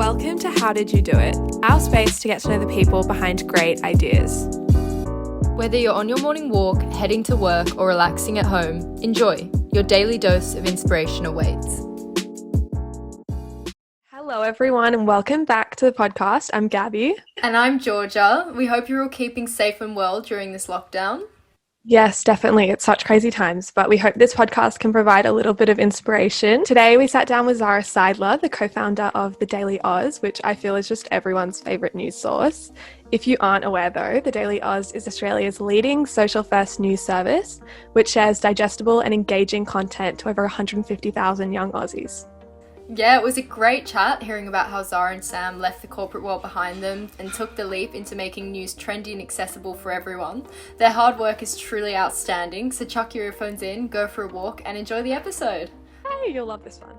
Welcome to How Did You Do It? Our space to get to know the people behind great ideas. Whether you're on your morning walk, heading to work, or relaxing at home, enjoy. Your daily dose of inspiration awaits. Hello, everyone, and welcome back to the podcast. I'm Gabby. And I'm Georgia. We hope you're all keeping safe and well during this lockdown. Yes, definitely. It's such crazy times, but we hope this podcast can provide a little bit of inspiration. Today, we sat down with Zara Seidler, the co-founder of the Daily Aus, which I feel is just everyone's favourite news source. If you aren't aware, though, the Daily Aus is Australia's leading social-first news service, which shares digestible and engaging content to over 150,000 young Aussies. Yeah, it was a great chat hearing about how Zara and Sam left the corporate world behind them and took the leap into making news trendy and accessible for everyone. Their hard work is truly outstanding, so chuck your earphones in, go for a walk, and enjoy the episode. Hey, you'll love this one.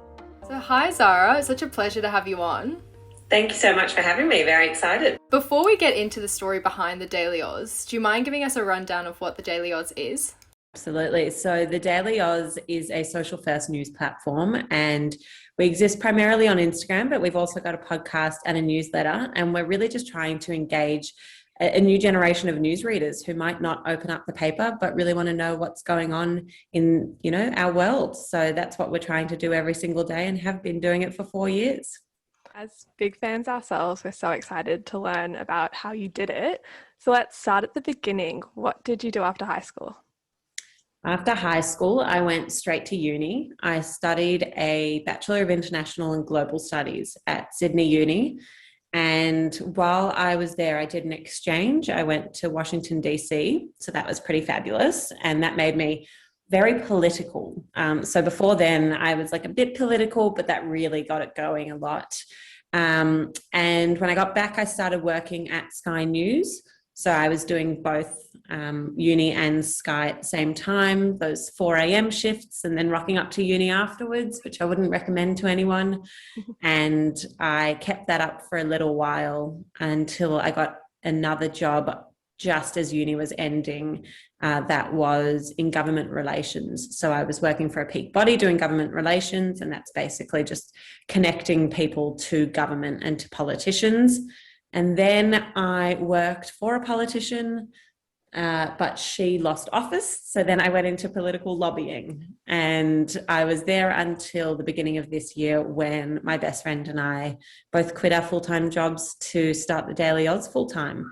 So hi Zara, it's such a pleasure to have you on. Thank you so much for having me. Very excited. Before we get into the story behind the Daily Aus, do you mind giving us a rundown of what the Daily Aus is? Absolutely. So the Daily Aus is a social first news platform, and we exist primarily on Instagram, but we've also got a podcast and a newsletter, and we're really just trying to engage a new generation of newsreaders who might not open up the paper but really want to know what's going on in, our world. So that's what we're trying to do every single day and have been doing it for 4 years. As big fans ourselves, we're so excited to learn about how you did it. So let's start at the beginning. What did you do after high school? After high school, I went straight to uni. I studied a Bachelor of International and Global Studies at Sydney Uni. And while I was there, I did an exchange. I went to Washington, DC. So that was pretty fabulous. And that made me very political. So before then, I was like a bit political, but that really got it going a lot. And when I got back, I started working at Sky News. So I was doing both uni and Sky at the same time, those 4 a.m. shifts, and then rocking up to uni afterwards, which I wouldn't recommend to anyone. And I kept that up for a little while until I got another job just as uni was ending. That was in government relations. So I was working for a peak body doing government relations, and that's basically just connecting people to government and to politicians. And then I worked for a politician, but she lost office. So then I went into political lobbying, and I was there until the beginning of this year when my best friend and I both quit our full-time jobs to start the Daily Aus full-time.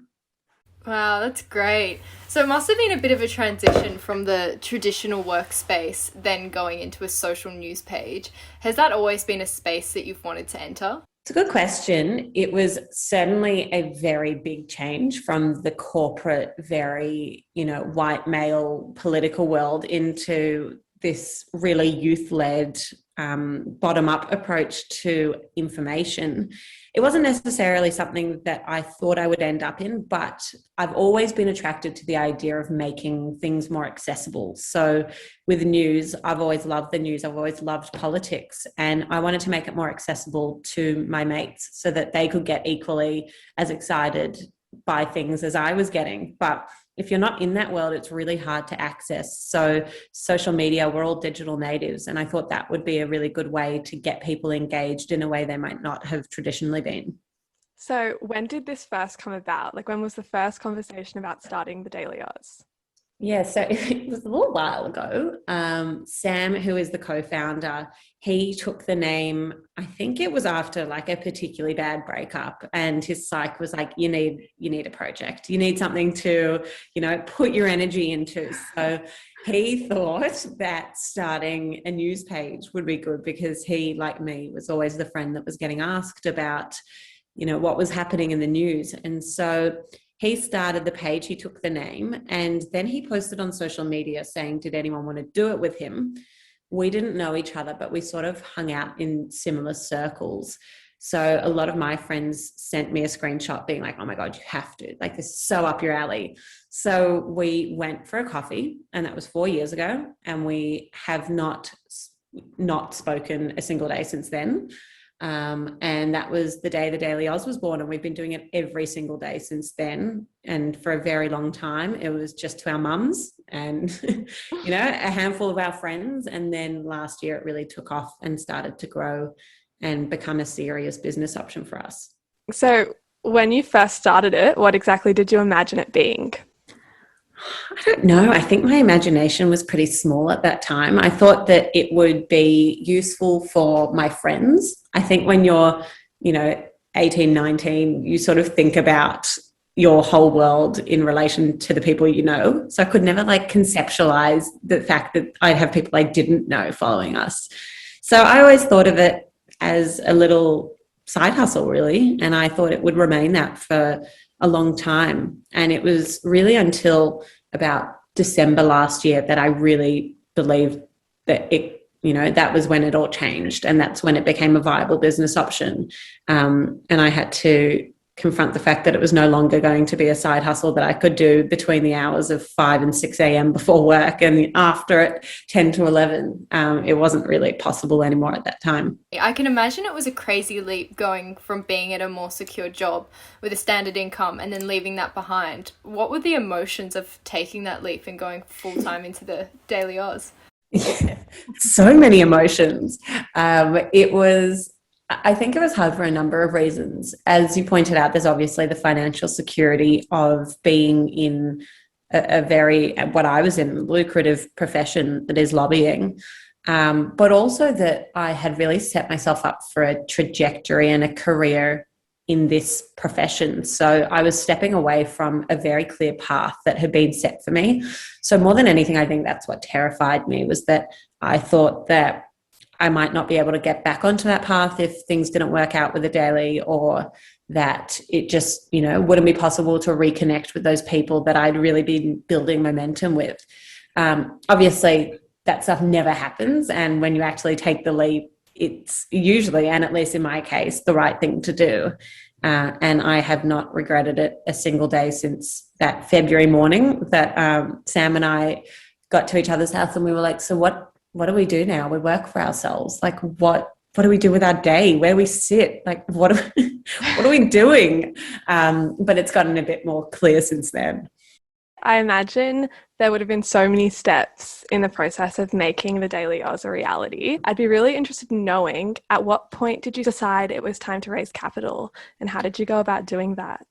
Wow, that's great. So it must have been a bit of a transition from the traditional workspace then going into a social news page. Has that always been a space that you've wanted to enter? It's a good question. It was certainly a very big change from the corporate, very, white male political world into this really youth-led, bottom-up approach to information. It wasn't necessarily something that I thought I would end up in, but I've always been attracted to the idea of making things more accessible. So with news, I've always loved the news. I've always loved politics, and I wanted to make it more accessible to my mates so that they could get equally as excited by things as I was getting. But if you're not in that world, it's really hard to access. So social media, we're all digital natives. And I thought that would be a really good way to get people engaged in a way they might not have traditionally been. So when did this first come about? When was the first conversation about starting the Daily Aus? Yeah, so it was a little while ago. Sam, who is the co-founder, he took the name, I think it was after a particularly bad breakup, and his psych was like, you need a project. You need something to, put your energy into. So he thought that starting a news page would be good because he, like me, was always the friend that was getting asked about, what was happening in the news. And so he started the page, he took the name, and then he posted on social media saying, did anyone want to do it with him? We didn't know each other, but we sort of hung out in similar circles. So a lot of my friends sent me a screenshot being like, oh my God, you have to, this is so up your alley. So we went for a coffee, and that was 4 years ago. And we have not spoken a single day since then. And that was the day the Daily Aus was born, and we've been doing it every single day since then. And for a very long time, it was just to our mums and, a handful of our friends. And then last year it really took off and started to grow and become a serious business option for us. So when you first started it, what exactly did you imagine it being? I don't know. I think my imagination was pretty small at that time. I thought that it would be useful for my friends. I think when you're, 18, 19, you sort of think about your whole world in relation to the people you know. So I could never conceptualize the fact that I'd have people I didn't know following us. So I always thought of it as a little side hustle, really. And I thought it would remain that for a long time. And it was really until about December last year that I really believed that that was when it all changed. And that's when it became a viable business option. And I had to confront the fact that it was no longer going to be a side hustle that I could do between the hours of 5 and 6 a.m. before work, and after at 10 to 11. It wasn't really possible anymore at that time. I can imagine it was a crazy leap going from being at a more secure job with a standard income and then leaving that behind. What were the emotions of taking that leap and going full-time into the Daily Aus? Yeah, so many emotions. I think it was hard for a number of reasons. As you pointed out, there's obviously the financial security of being in a very, what I was in, lucrative profession that is lobbying, but also that I had really set myself up for a trajectory and a career in this profession. So I was stepping away from a very clear path that had been set for me. So more than anything, I think that's what terrified me, was that I thought that I might not be able to get back onto that path if things didn't work out with the Daily, or that it just, wouldn't be possible to reconnect with those people that I'd really been building momentum with. Obviously, that stuff never happens. And when you actually take the leap, it's usually, and at least in my case, the right thing to do. And I have not regretted it a single day since that February morning that Sam and I got to each other's house and we were like, so what do we do now? We work for ourselves. What do we do with our day? Where we sit? What are we doing? But it's gotten a bit more clear since then. I imagine there would have been so many steps in the process of making the Daily Aus a reality. I'd be really interested in knowing, at what point did you decide it was time to raise capital, and how did you go about doing that?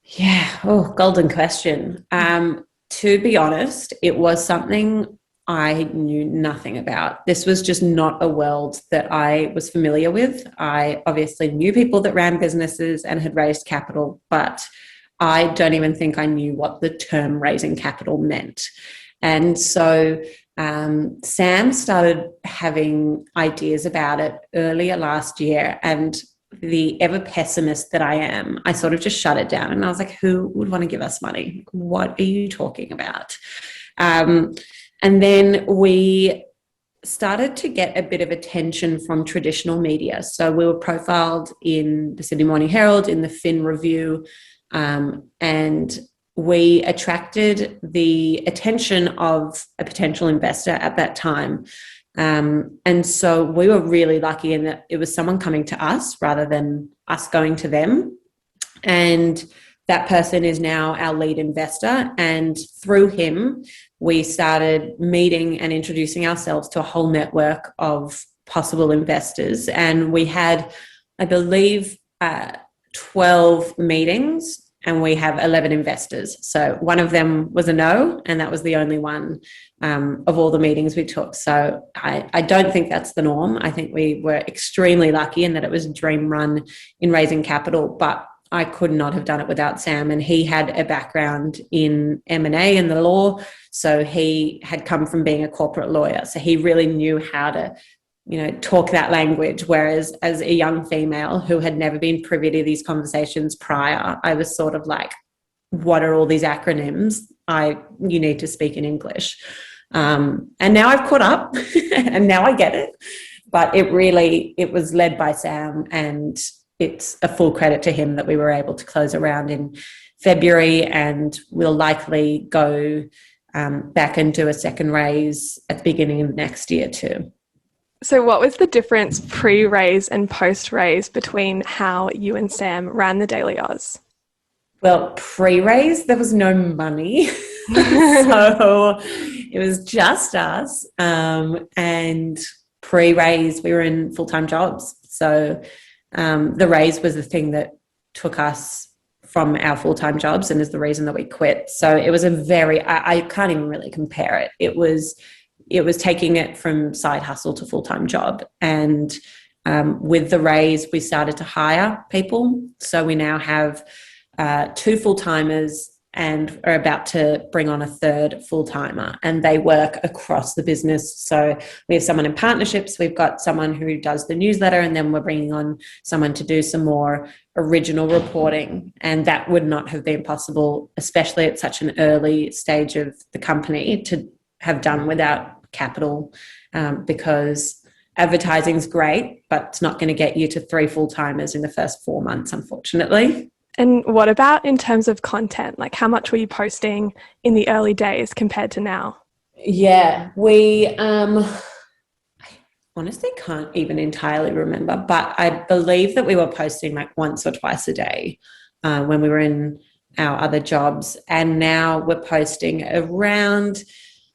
Yeah. Oh, golden question. To be honest, it was something I knew nothing about. This was just not a world that I was familiar with. I obviously knew people that ran businesses and had raised capital, but I don't even think I knew what the term raising capital meant. And so Sam started having ideas about it earlier last year, and the ever pessimist that I am, I sort of just shut it down. And I was like, who would want to give us money? What are you talking about? And then we started to get a bit of attention from traditional media. So we were profiled in the Sydney Morning Herald, in the Fin Review, and we attracted the attention of a potential investor at that time. And so we were really lucky in that it was someone coming to us rather than us going to them. And that person is now our lead investor. And through him, we started meeting and introducing ourselves to a whole network of possible investors. And we had, I believe, 12 meetings, and we have 11 investors. So one of them was a no, and that was the only one of all the meetings we took. So I don't think that's the norm. I think we were extremely lucky in that it was a dream run in raising capital, but I could not have done it without Sam. And he had a background in M&A and the law. So he had come from being a corporate lawyer. So he really knew how to talk that language. Whereas as a young female who had never been privy to these conversations prior, I was sort of like, what are all these acronyms? You need to speak in English. And now I've caught up and now I get it. But it was led by Sam, and it's a full credit to him that we were able to close around in February, and we'll likely go back and do a second raise at the beginning of next year too. So what was the difference pre-raise and post-raise between how you and Sam ran the Daily Aus? Well, pre-raise, there was no money. So it was just us. And pre-raise, we were in full-time jobs. So the raise was the thing that took us from our full-time jobs and is the reason that we quit. So it was I can't even really compare it. It was taking it from side hustle to full-time job. And with the raise, we started to hire people. So we now have 2 full-timers and are about to bring on a 3rd full-timer, and they work across the business. So we have someone in partnerships, we've got someone who does the newsletter, and then we're bringing on someone to do some more original reporting. And that would not have been possible, especially at such an early stage of the company, to have done without capital, because advertising is great, but it's not going to get you to 3 full-timers in the first 4 months, unfortunately. And what about in terms of content? Like, how much were you posting in the early days compared to now? Yeah, we honestly can't even entirely remember, but I believe that we were posting like once or twice a day when we were in our other jobs. And now we're posting around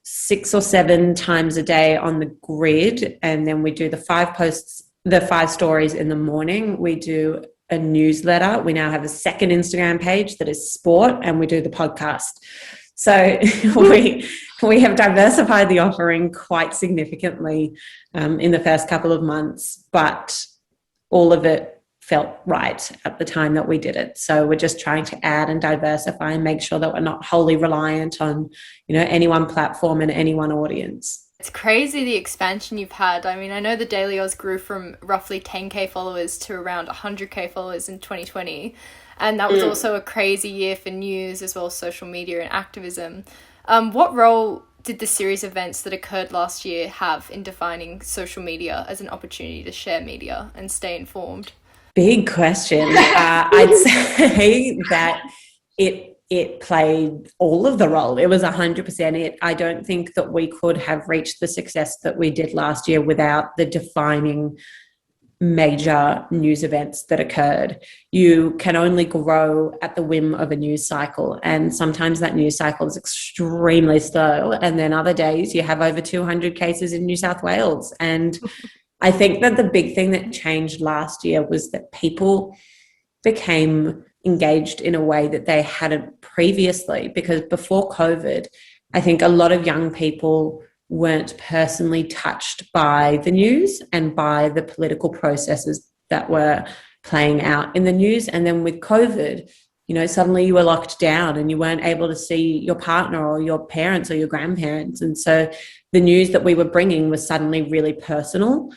6 or 7 times a day on the grid. And then we do the 5 stories in the morning. We do a newsletter. We now have a second Instagram page that is sport, and we do the podcast. So we have diversified the offering quite significantly in the first couple of months, but all of it felt right at the time that we did it. So we're just trying to add and diversify and make sure that we're not wholly reliant on, any one platform and any one audience. It's crazy the expansion you've had. I mean, I know the Daily Aus grew from roughly 10k followers to around 100k followers in 2020. And that was also a crazy year for news as well as social media and activism. What role did the series of events that occurred last year have in defining social media as an opportunity to share media and stay informed? Big question. I'd say that it played all of the role. It was 100% it. I don't think that we could have reached the success that we did last year without the defining major news events that occurred. You can only grow at the whim of a news cycle, and sometimes that news cycle is extremely slow, and then other days you have over 200 cases in New South Wales. And I think that the big thing that changed last year was that people became engaged in a way that they hadn't previously, because before COVID, I think a lot of young people weren't personally touched by the news and by the political processes that were playing out in the news. And then with COVID, suddenly you were locked down and you weren't able to see your partner or your parents or your grandparents. And so the news that we were bringing was suddenly really personal.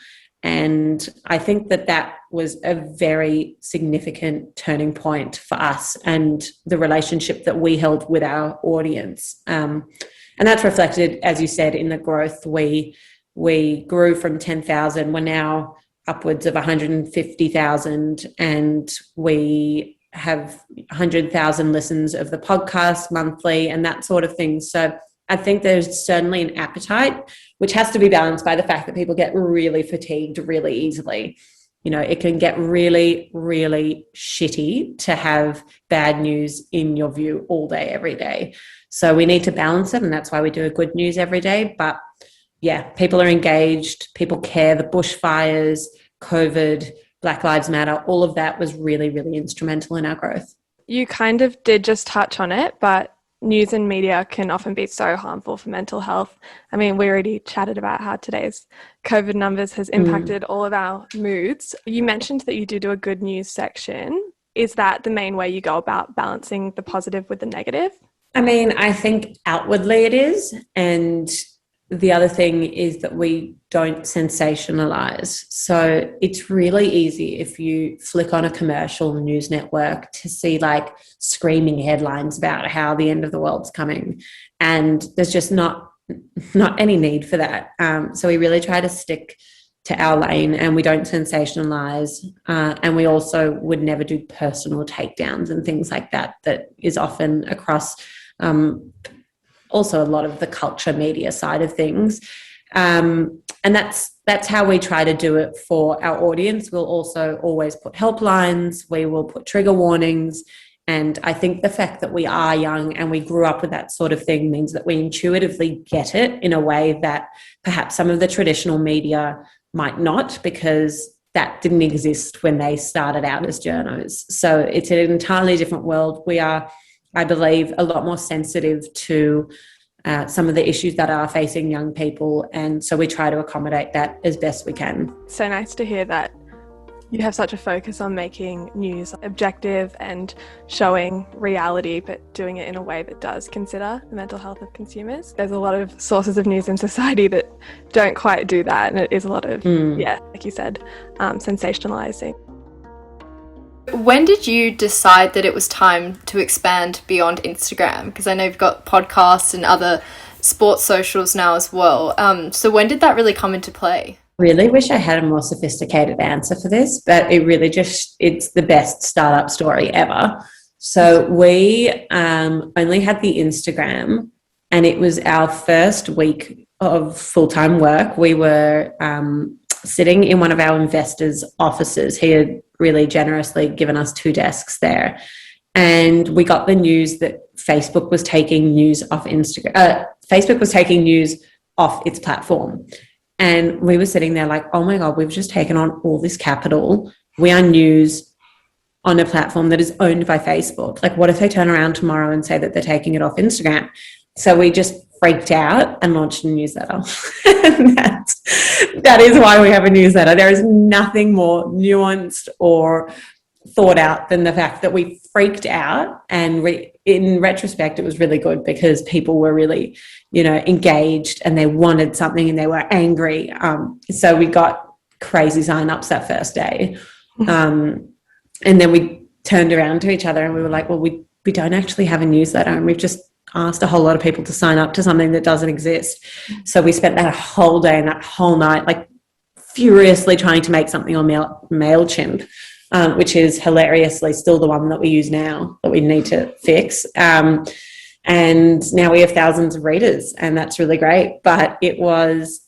And I think that was a very significant turning point for us and the relationship that we held with our audience. And that's reflected, as you said, in the growth. We grew from 10,000. We're now upwards of 150,000, and we have 100,000 listens of the podcast monthly and that sort of thing. So I think there's certainly an appetite, which has to be balanced by the fact that people get really fatigued really easily. It can get really, really shitty to have bad news in your view all day, every day. So we need to balance it, and that's why we do a good news every day. But yeah, people are engaged, people care. The bushfires, COVID, Black Lives Matter, all of that was really, really instrumental in our growth. You kind of did just touch on it, but news and media can often be so harmful for mental health. I mean, we already chatted about how today's COVID numbers has impacted all of our moods. You mentioned that you do a good news section. Is that the main way you go about balancing the positive with the negative? I mean, I think outwardly it is. And the other thing is that we don't sensationalize. So it's really easy if you flick on a commercial news network to see like screaming headlines about how the end of the world's coming. And there's just not any need for that. So we really try to stick to our lane, and we don't sensationalize. And we also would never do personal takedowns and things like that is often across also a lot of the culture media side of things. And that's how we try to do it for our audience. We'll also always put helplines, we will put trigger warnings. And I think the fact that we are young and we grew up with that sort of thing means that we intuitively get it in a way that perhaps some of the traditional media might not, because that didn't exist when they started out as journos. So it's an entirely different world. We are, I believe, a lot more sensitive to some of the issues that are facing young people. And so we try to accommodate that as best we can. So nice to hear that you have such a focus on making news objective and showing reality, but doing it in a way that does consider the mental health of consumers. There's a lot of sources of news in society that don't quite do that, and it is a lot of, like you said, sensationalizing. When did you decide that it was time to expand beyond Instagram? Because I know you've got podcasts and other sports socials now as well. So when did that really come into play? Really wish I had a more sophisticated answer for this, but it really it's the best startup story ever. So we only had the Instagram, and it was our first week of full-time work. We were sitting in one of our investors' offices. He had really generously given us 2 desks there. And we got the news that Facebook was taking news off Instagram. Facebook was taking news off its platform. And we were sitting there like, oh my God, we've just taken on all this capital. We are news on a platform that is owned by Facebook. Like, what if they turn around tomorrow and say that they're taking it off Instagram? So we just freaked out and launched a newsletter. And that is why we have a newsletter. There is nothing more nuanced or thought out than the fact that we freaked out, and in retrospect it was really good because people were really, engaged, and they wanted something and they were angry. So we got crazy sign-ups that first day, and then we turned around to each other and we were like, well, we don't actually have a newsletter, and we've just asked a whole lot of people to sign up to something that doesn't exist. So we spent that whole day and that whole night like furiously trying to make something on MailChimp, which is hilariously still the one that we use now that we need to fix. And now we have thousands of readers, and that's really great. But it was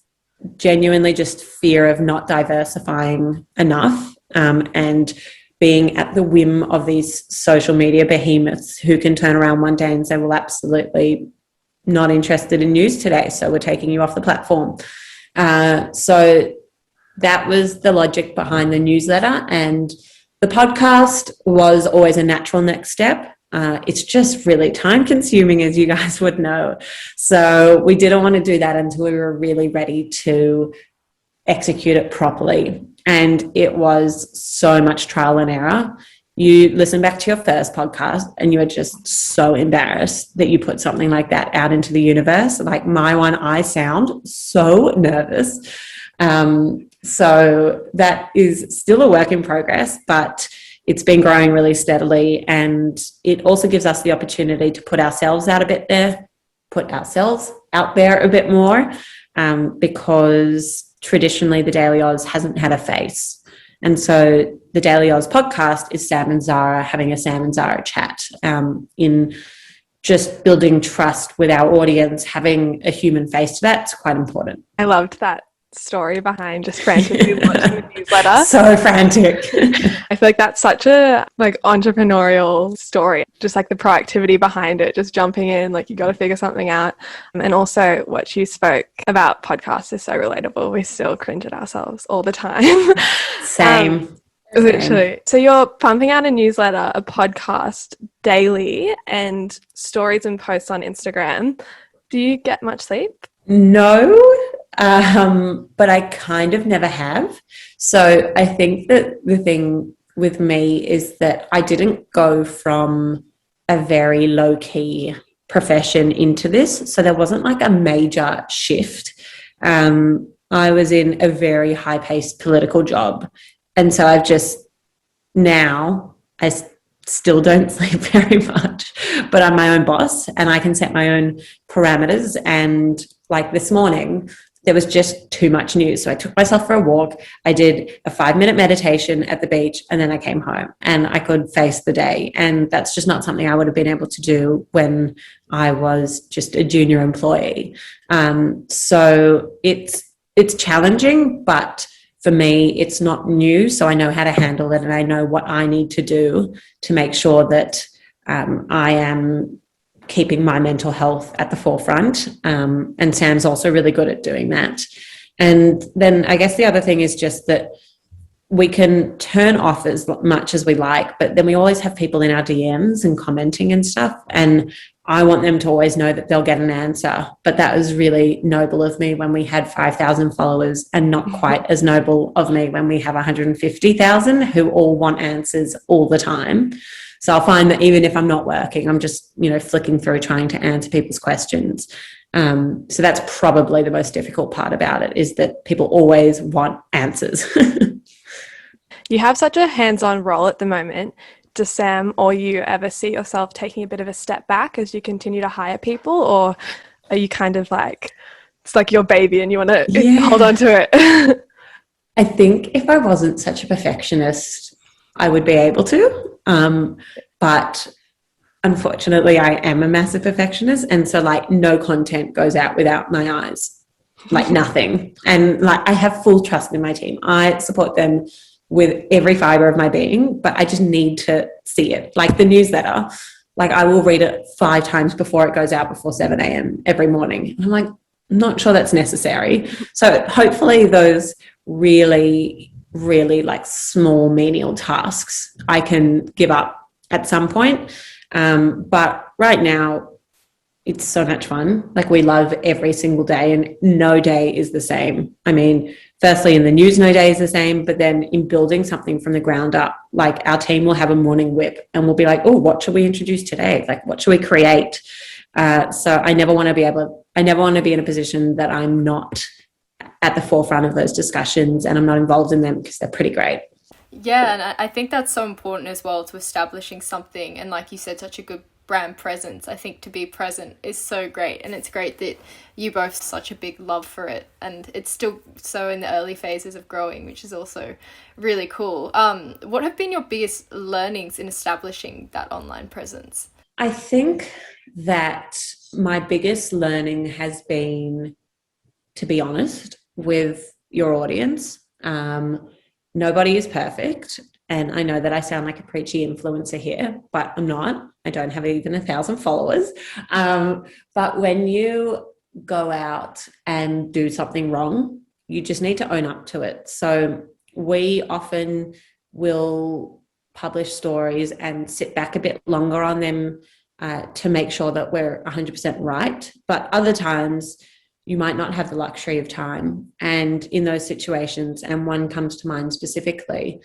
genuinely just fear of not diversifying enough, and being at the whim of these social media behemoths who can turn around one day and say, well, absolutely not interested in news today, so we're taking you off the platform. So that was the logic behind the newsletter, and the podcast was always a natural next step. It's just really time consuming, as you guys would know. So we didn't want to do that until we were really ready to execute it properly. And it was so much trial and error. You listen back to your first podcast and you are just so embarrassed that you put something like that out into the universe. Like my one, I sound so nervous. So that is still a work in progress, but it's been growing really steadily, and it also gives us the opportunity to put ourselves out there a bit more, because traditionally the Daily Aus hasn't had a face. And so the Daily Aus podcast is Sam and Zara having a Sam and Zara chat, in just building trust with our audience. Having a human face to that's quite important. I loved that story behind just frantically launching the newsletter. So frantic. I feel like that's such a entrepreneurial story, just like the proactivity behind it, just jumping in, like you got to figure something out. And also what you spoke about podcasts is so relatable. We still cringe at ourselves all the time. Same. Literally. So you're pumping out a newsletter, a podcast daily, and stories and posts on Instagram. Do you get much sleep? No, but I kind of never have. So I think that the thing with me is that I didn't go from a very low-key profession into this. So there wasn't like a major shift. I was in a very high-paced political job. And so I still don't sleep very much, but I'm my own boss and I can set my own parameters. And like this morning, there was just too much news. So I took myself for a walk. I did a 5-minute meditation at the beach, and then I came home and I could face the day. And that's just not something I would have been able to do when I was just a junior employee. So it's challenging, but for me, it's not new. So I know how to handle it, and I know what I need to do to make sure that I am keeping my mental health at the forefront. And Sam's also really good at doing that. And then I guess the other thing is just that we can turn off as much as we like, but then we always have people in our DMs and commenting and stuff. And I want them to always know that they'll get an answer. But that was really noble of me when we had 5,000 followers, and not quite as noble of me when we have 150,000 who all want answers all the time. So I'll find that even if I'm not working, I'm just, flicking through trying to answer people's questions. So that's probably the most difficult part about it, is that people always want answers. You have such a hands-on role at the moment. Does Sam or you ever see yourself taking a bit of a step back as you continue to hire people, or are you kind of like, it's like your baby and you want to hold on to it? I think if I wasn't such a perfectionist, I would be able to. But unfortunately, I am a massive perfectionist. And so no content goes out without my eyes, nothing. And I have full trust in my team. I support them with every fiber of my being, but I just need to see it. Like the newsletter, I will read it 5 times before it goes out before 7 a.m. every morning. And I'm not sure that's necessary. So hopefully those really, really small menial tasks I can give up at some point. But right now it's so much fun. We love every single day, and no day is the same. I mean, firstly, in the news, no day is the same, but then in building something from the ground up, our team will have a morning whip and we'll be like, oh, what should we introduce today? What should we create? So I never want to be in a position that I'm not at the forefront of those discussions and I'm not involved in them, because they're pretty great. Yeah, and I think that's so important as well, to establishing something, and like you said, such a good brand presence. I think to be present is so great, and it's great that you both have such a big love for it, and it's still so in the early phases of growing, which is also really cool. What have been your biggest learnings in establishing that online presence? I think that my biggest learning has been to be honest with your audience. Nobody is perfect. And I know that I sound like a preachy influencer here, but I'm not. I don't have even 1,000 followers. But when you go out and do something wrong, you just need to own up to it. So we often will publish stories and sit back a bit longer on them to make sure that we're 100% right. But other times you might not have the luxury of time. And in those situations, and one comes to mind specifically,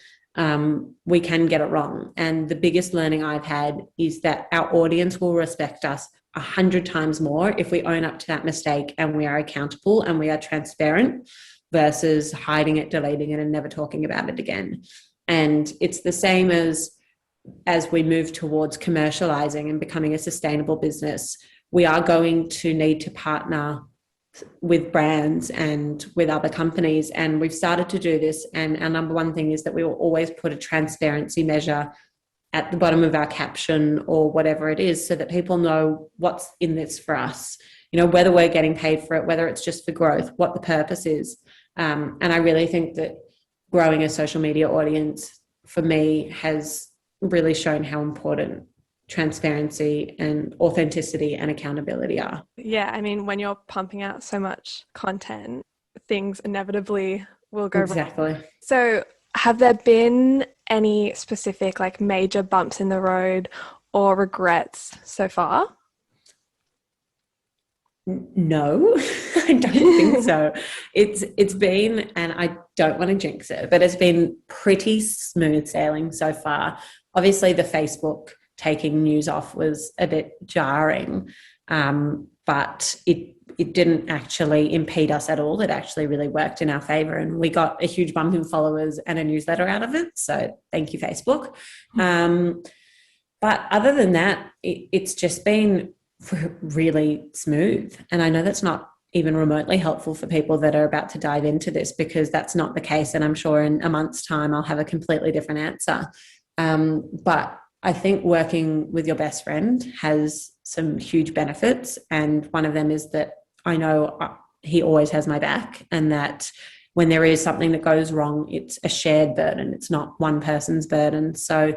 we can get it wrong. And the biggest learning I've had is that our audience will respect us 100 times more if we own up to that mistake and we are accountable and we are transparent, versus hiding it, deleting it, and never talking about it again. And it's the same as we move towards commercializing and becoming a sustainable business. We are going to need to partner with brands and with other companies, and we've started to do this, and our number one thing is that we will always put a transparency measure at the bottom of our caption or whatever it is, so that people know what's in this for us, whether we're getting paid for it, whether it's just for growth, what the purpose is. And I really think that growing a social media audience for me has really shown how important transparency and authenticity and accountability are. Yeah, I mean, when you're pumping out so much content, things inevitably will go Exactly. wrong. So have there been any specific major bumps in the road or regrets so far? No, I don't think so. It's been, and I don't want to jinx it, but it's been pretty smooth sailing so far. Obviously the Facebook taking news off was a bit jarring, but it didn't actually impede us at all. It actually really worked in our favor, and we got a huge bump in followers and a newsletter out of it. So thank you, Facebook. But other than that, it's just been really smooth. And I know that's not even remotely helpful for people that are about to dive into this, because that's not the case. And I'm sure in a month's time, I'll have a completely different answer. But I think working with your best friend has some huge benefits. And one of them is that I know he always has my back, and that when there is something that goes wrong, it's a shared burden. It's not one person's burden. So,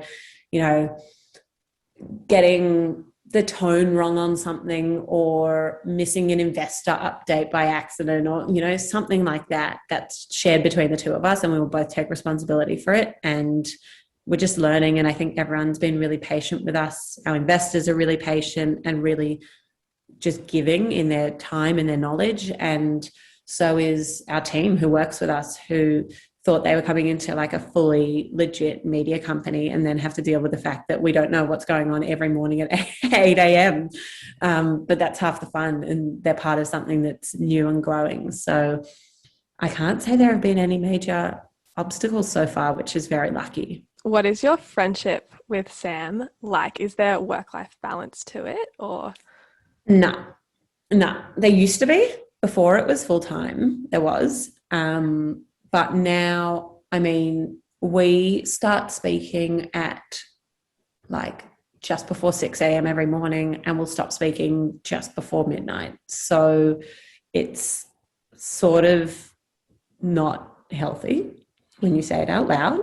getting the tone wrong on something, or missing an investor update by accident, or, you know, something like that, that's shared between the two of us, and we will both take responsibility for it. And we're just learning. And I think everyone's been really patient with us. Our investors are really patient and really just giving in their time and their knowledge. And so is our team who works with us, who thought they were coming into like a fully legit media company and then have to deal with the fact that we don't know what's going on every morning at 8 a.m. But that's half the fun, and they're part of something that's new and growing. So I can't say there have been any major obstacles so far, which is very lucky. What is your friendship with Sam like? Is there a work-life balance to it, or? No. There used to be. Before it was full-time, there was. But now, I mean, we start speaking at like just before 6 a.m. every morning, and we'll stop speaking just before midnight. So it's sort of not healthy when you say it out loud.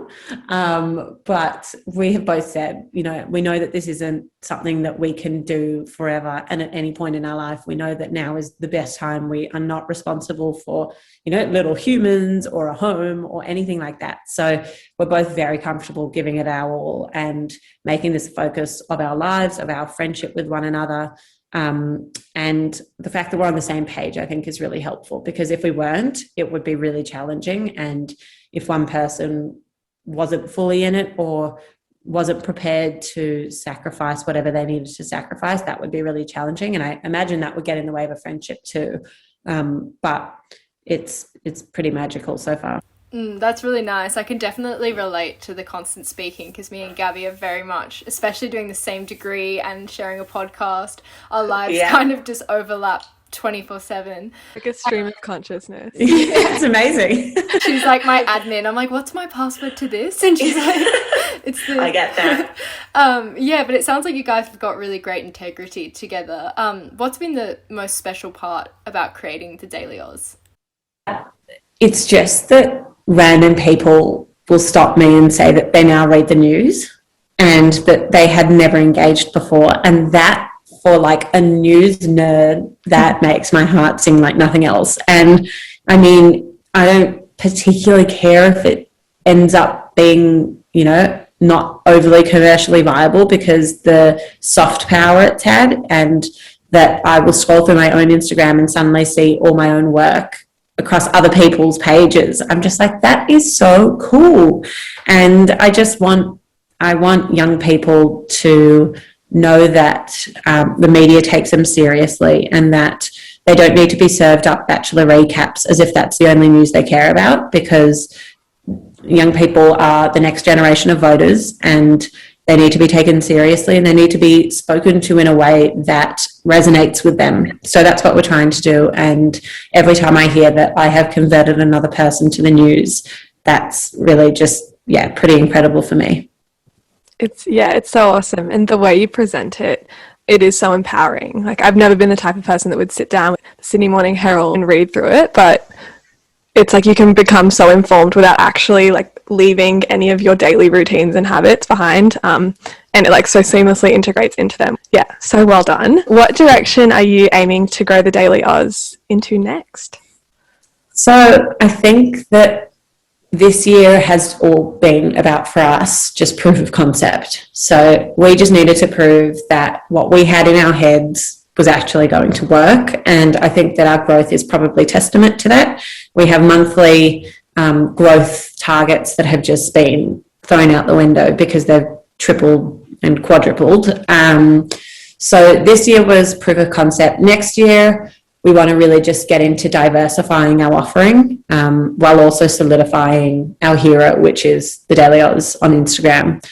But we have both said, you know, we know that this isn't something that we can do forever. And at any point in our life, we know that now is the best time. We are not responsible for, you know, little humans or a home or anything like that. So we're both very comfortable giving it our all and making this a focus of our lives, of our friendship with one another. And the fact that we're on the same page, I think, is really helpful, because if we weren't, it would be really challenging. And if one person wasn't fully in it or wasn't prepared to sacrifice whatever they needed to sacrifice, that would be really challenging. And I imagine that would get in the way of a friendship too. But it's pretty magical so far. That's really nice. I can definitely relate to the constant speaking, because me and Gabby are very much, especially doing the same degree and sharing a podcast, our lives kind of just overlap 24/7. Like a stream of consciousness. It's amazing. She's like my admin. I'm like, what's my password to this? And she's like, it's this. I get that. Yeah, but it sounds like you guys have got really great integrity together. What's been the most special part about creating the Daily Aus? It's just that random people will stop me and say that they now read the news and that they had never engaged before. And that, for like a news nerd, that makes my heart sing like nothing else. And I mean, I don't particularly care if it ends up being, you know, not overly commercially viable, because the soft power it's had, and that I will scroll through my own Instagram and suddenly see all my own work across other people's pages. I'm just like, that is so cool. And I want young people to know that the media takes them seriously, and that they don't need to be served up Bachelor recaps as if that's the only news they care about, because young people are the next generation of voters, and they need to be taken seriously, and they need to be spoken to in a way that resonates with them. So that's what we're trying to do. And every time I hear that I have converted another person to the news, that's really just, pretty incredible for me. It's so awesome. And the way you present it, it is so empowering. Like, I've never been the type of person that would sit down with the Sydney Morning Herald and read through it, but it's like you can become so informed without actually like leaving any of your daily routines and habits behind, and it like so seamlessly integrates into them. Yeah, so well done. What direction are you aiming to grow the Daily Aus into next? So I think that this year has all been about, for us, just proof of concept. So we just needed to prove that what we had in our heads was actually going to work. And I think that our growth is probably testament to that. We have monthly growth targets that have just been thrown out the window because they've tripled and quadrupled. So this year was proof of concept. Next year, we want to really just get into diversifying our offering, while also solidifying our hero, which is the Daily Aus on Instagram.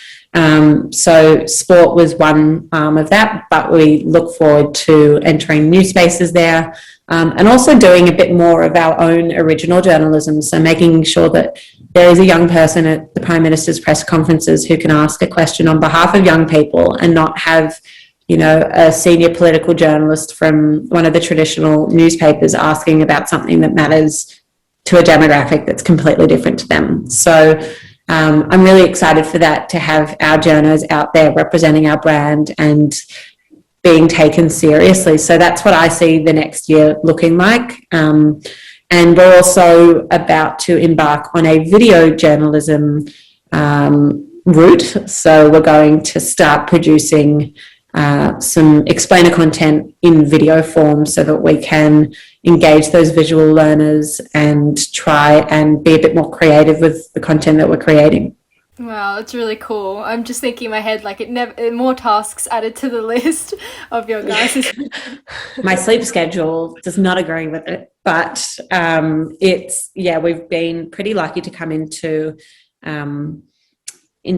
So sport was one arm of that, but we look forward to entering new spaces there, and also doing a bit more of our own original journalism. So making sure that there is a young person at the Prime Minister's press conferences who can ask a question on behalf of young people, and not have, you know, a senior political journalist from one of the traditional newspapers asking about something that matters to a demographic that's completely different to them. So I'm really excited for that, to have our journos out there representing our brand and being taken seriously. So that's what I see the next year looking like. And we're also about to embark on a video journalism route. So we're going to start producing some explainer content in video form so that we can engage those visual learners and try and be a bit more creative with the content that we're creating. Wow, it's really cool. I'm just thinking in my head, like, more tasks added to the list of your guys'. My sleep schedule does not agree with it, but we've been pretty lucky to come into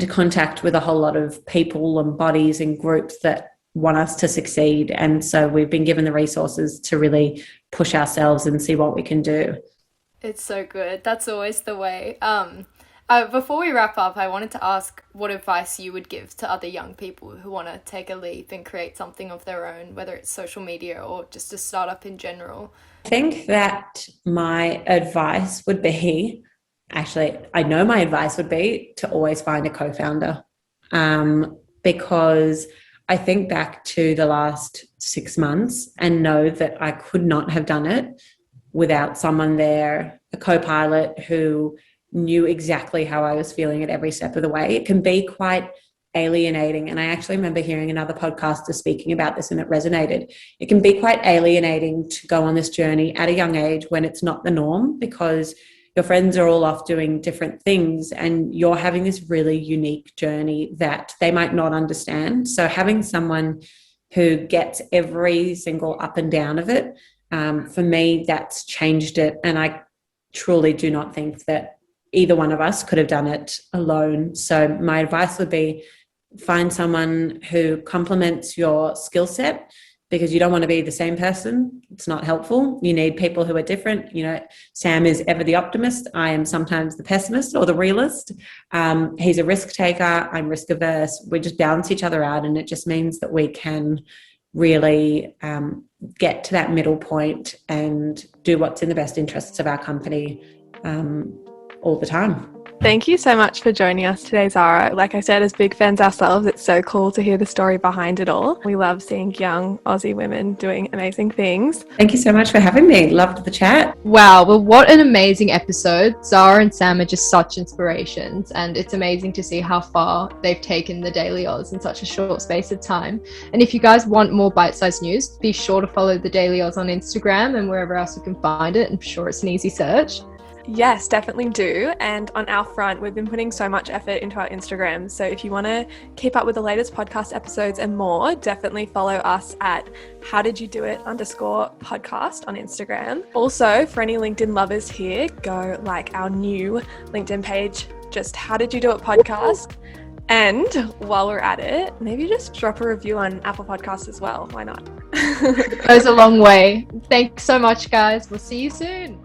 contact with a whole lot of people and bodies and groups that want us to succeed. And so we've been given the resources to really push ourselves and see what we can do. It's so good. That's always the way. Before we wrap up, I wanted to ask what advice you would give to other young people who want to take a leap and create something of their own, whether it's social media or just a startup in general. I think that my advice would be, actually, I know my advice would be to always find a co-founder, because I think back to the last 6 months and know that I could not have done it without someone there, a co-pilot who knew exactly how I was feeling at every step of the way. It can be quite alienating. And I actually remember hearing another podcaster speaking about this and it resonated. It can be quite alienating to go on this journey at a young age when it's not the norm, because your friends are all off doing different things and you're having this really unique journey that they might not understand. So having someone who gets every single up and down of it, for me, that's changed it. And I truly do not think that either one of us could have done it alone. So my advice would be find someone who complements your skill set, because you don't want to be the same person. It's not helpful. You need people who are different. You know, Sam is ever the optimist. I am sometimes the pessimist or the realist. He's a risk taker. I'm risk averse. We just balance each other out, and it just means that we can really get to that middle point and do what's in the best interests of our company all the time. Thank you so much for joining us today, Zara. Like I said, as big fans ourselves, it's so cool to hear the story behind it all. We love seeing young Aussie women doing amazing things. Thank you so much for having me. Loved the chat. Wow, well, what an amazing episode. Zara and Sam are just such inspirations, and it's amazing to see how far they've taken the Daily Aus in such a short space of time. And if you guys want more bite-sized news, be sure to follow the Daily Aus on Instagram and wherever else you can find it. I'm sure it's an easy search. Yes, definitely do. And on our front, we've been putting so much effort into our Instagram. So if you want to keep up with the latest podcast episodes and more, definitely follow us at howdidyoudit_podcast on Instagram. Also, for any LinkedIn lovers here, go like our new LinkedIn page, just How Did You Do It podcast. And while we're at it, maybe just drop a review on Apple Podcasts as well. Why not? It goes a long way. Thanks so much, guys. We'll see you soon.